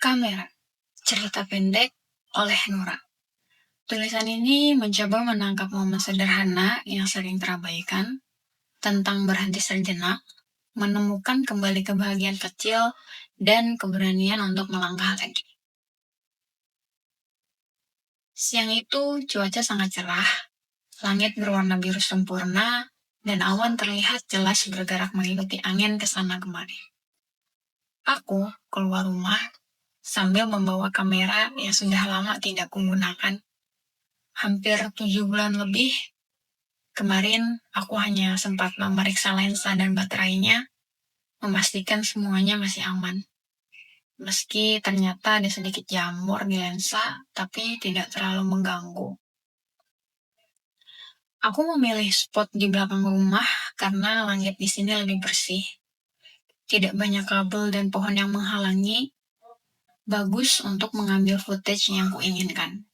Kamera, cerita pendek oleh Nura. Tulisan ini mencoba menangkap momen sederhana yang sering terabaikan, tentang berhenti sejenak, menemukan kembali kebahagiaan kecil, dan keberanian untuk melangkah lagi. Siang itu cuaca sangat cerah, langit berwarna biru sempurna, dan awan terlihat jelas bergerak mengikuti angin ke sana kemari. Aku keluar rumah sambil membawa kamera yang sudah lama tidak kugunakan. Hampir 7 bulan lebih, kemarin aku hanya sempat memeriksa lensa dan baterainya, memastikan semuanya masih aman. Meski ternyata ada sedikit jamur di lensa, tapi tidak terlalu mengganggu. Aku memilih spot di belakang rumah karena langit di sini lebih bersih. Tidak banyak kabel dan pohon yang menghalangi, bagus untuk mengambil footage yang kuinginkan.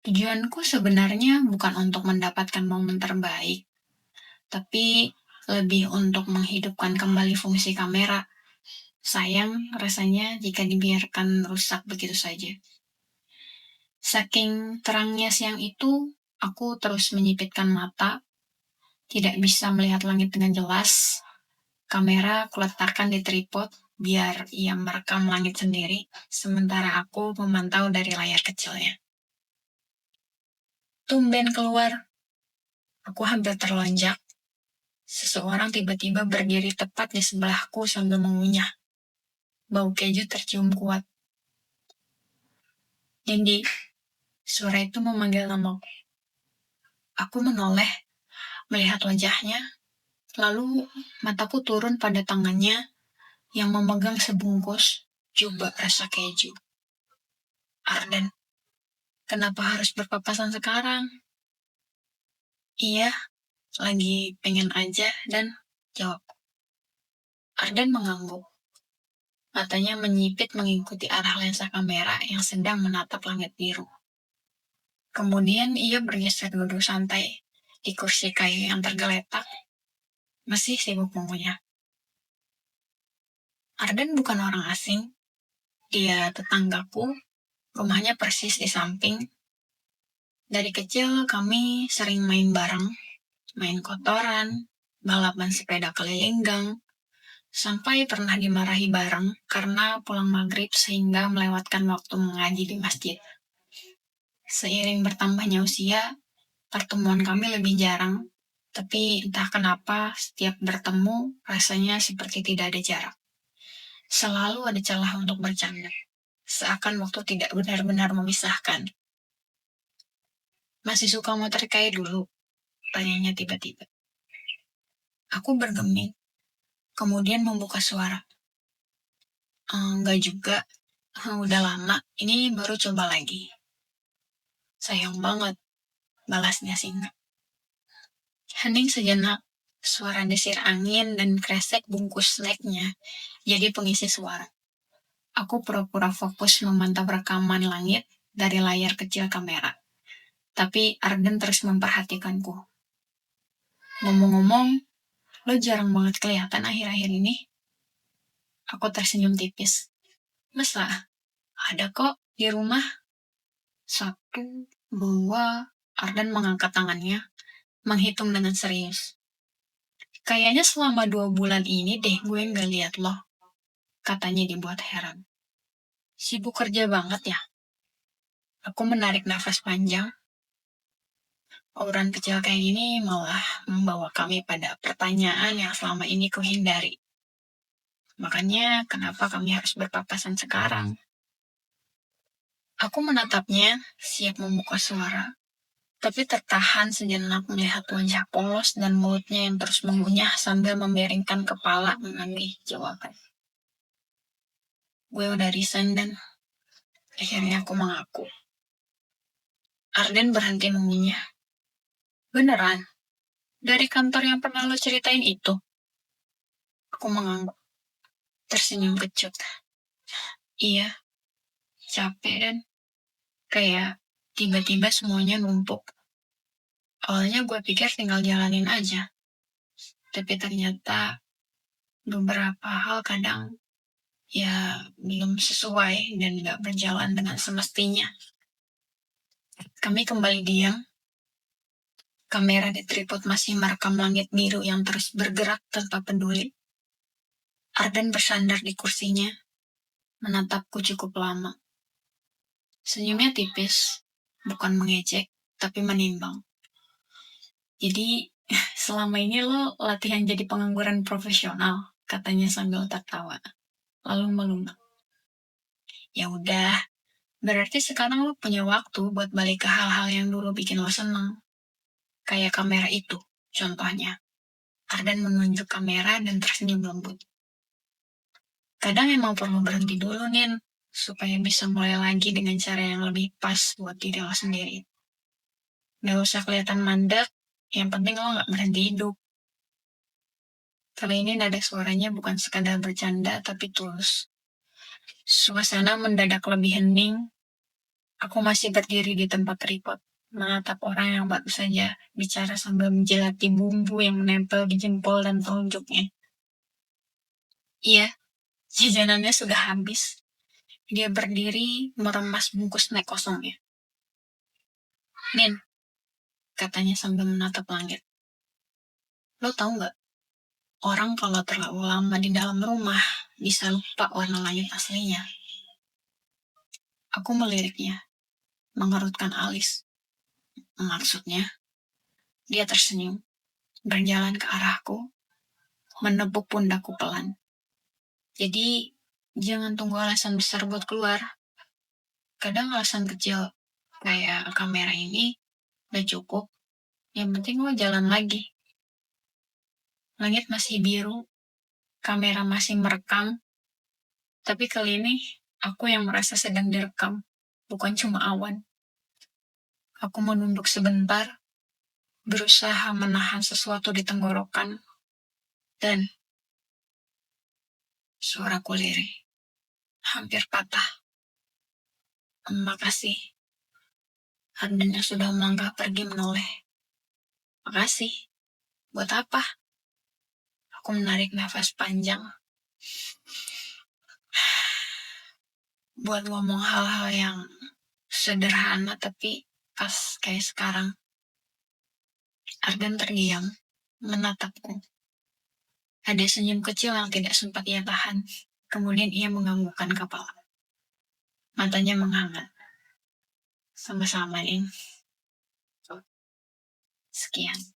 Tujuanku sebenarnya bukan untuk mendapatkan momen terbaik, tapi lebih untuk menghidupkan kembali fungsi kamera. Sayang rasanya jika dibiarkan rusak begitu saja. Saking terangnya siang itu, aku terus menyipitkan mata, tidak bisa melihat langit dengan jelas. Kamera kuletakkan di tripod biar ia merekam langit sendiri, sementara aku memantau dari layar kecilnya. Tumben keluar, aku hampir terlonjak. Seseorang tiba-tiba berdiri tepat di sebelahku sambil mengunyah. Bau keju tercium kuat. Nindi, suara itu memanggil namaku. Aku menoleh, melihat wajahnya, lalu mataku turun pada tangannya yang memegang sebungkus jubah rasa keju. Arden, kenapa harus berpapasan sekarang? Iya, lagi pengen aja, dan jawab. Arden mengangguk. Matanya menyipit mengikuti arah lensa kamera yang sedang menatap langit biru. Kemudian ia bergeser duduk santai di kursi kayu yang tergeletak, masih sibuk mengunyah. Arden bukan orang asing. Dia tetanggaku, rumahnya persis di samping. Dari kecil kami sering main bareng, main kotoran, balapan sepeda keliling gang, sampai pernah dimarahi bareng karena pulang maghrib sehingga melewatkan waktu mengaji di masjid. Seiring bertambahnya usia, pertemuan kami lebih jarang, tapi entah kenapa setiap bertemu rasanya seperti tidak ada jarak. Selalu ada celah untuk bercanda, seakan waktu tidak benar-benar memisahkan. Masih suka motor kayak dulu? Tanyanya tiba-tiba. Aku bergeming, kemudian membuka suara. Enggak juga, udah lama, ini baru coba lagi. Sayang banget, balasnya singkat. Hening sejenak, suara desir angin dan kresek bungkus snacknya jadi pengisi suara. Aku pura-pura fokus memantau rekaman langit dari layar kecil kamera. Tapi Arden terus memperhatikanku. Ngomong-ngomong, lo jarang banget kelihatan akhir-akhir ini. Aku tersenyum tipis. Masa? Ada kok di rumah. 1, 2, Arden mengangkat tangannya, menghitung dengan serius. Kayaknya selama 2 bulan ini deh gue nggak lihat lo, katanya dibuat heran. Sibuk kerja banget ya? Aku menarik nafas panjang. Obrolan kecil kayak gini malah membawa kami pada pertanyaan yang selama ini kuhindari. Makanya kenapa kami harus berpapasan sekarang? Aku menatapnya, siap membuka suara, tapi tertahan sejenak melihat wajah polos dan mulutnya yang terus mengunyah sambil memiringkan kepala menagih jawaban. Gue udah resign dan akhirnya aku mengaku. Arden berhenti mengunyah. Beneran? Dari kantor yang pernah lo ceritain itu? Aku mengangguk, tersenyum kecut. Iya, capek dan kayak tiba-tiba semuanya numpuk. Awalnya gue pikir tinggal jalanin aja. Tapi ternyata beberapa hal kadang ya belum sesuai dan gak berjalan dengan semestinya. Kami kembali diam. Kamera di tripod masih merekam langit biru yang terus bergerak tanpa peduli. Arden bersandar di kursinya, menatapku cukup lama. Senyumnya tipis, bukan mengejek, tapi menimbang. Jadi, selama ini lo latihan jadi pengangguran profesional, katanya sambil tertawa. Lalu melunak. Ya udah, berarti sekarang lo punya waktu buat balik ke hal-hal yang dulu bikin lo seneng. Kayak kamera itu, contohnya. Ardan menunjuk kamera dan tersenyum lembut. Kadang emang perlu berhenti dulu, Nin, supaya bisa mulai lagi dengan cara yang lebih pas buat diri lo sendiri. Gak usah kelihatan mandek, yang penting lo gak berhenti hidup. Kali ini nada suaranya bukan sekadar bercanda, tapi tulus. Suasana mendadak lebih hening. Aku masih berdiri di tempat tripod, menatap orang yang baru saja bicara sambil menjelati bumbu yang menempel di jempol dan telunjuknya. Iya, jajanannya sudah habis. Dia berdiri meremas bungkus snack kosongnya. Nin, katanya sambil menatap langit. Lo tahu nggak? Orang kalau terlalu lama di dalam rumah bisa lupa warna langit aslinya. Aku meliriknya, mengerutkan alis. Maksudnya, dia tersenyum, berjalan ke arahku, menepuk pundakku pelan. Jadi, jangan tunggu alasan besar buat keluar. Kadang alasan kecil, kayak kamera ini, udah cukup. Yang penting lo jalan lagi. Langit masih biru, kamera masih merekam, tapi kali ini aku yang merasa sedang direkam, bukan cuma awan. Aku menunduk sebentar, berusaha menahan sesuatu di tenggorokan, dan suaraku lirih, hampir patah. Makasih. Ardenya sudah melangkah pergi menoleh. Makasih. Buat apa? Aku menarik nafas panjang. Buat ngomong hal-hal yang sederhana tapi pas kayak sekarang. Arden terdiam, menatapku. Ada senyum kecil yang tidak sempat ia tahan. Kemudian ia menganggukkan kepala. Matanya menghangat. Sama-sama, Ning. Sekian.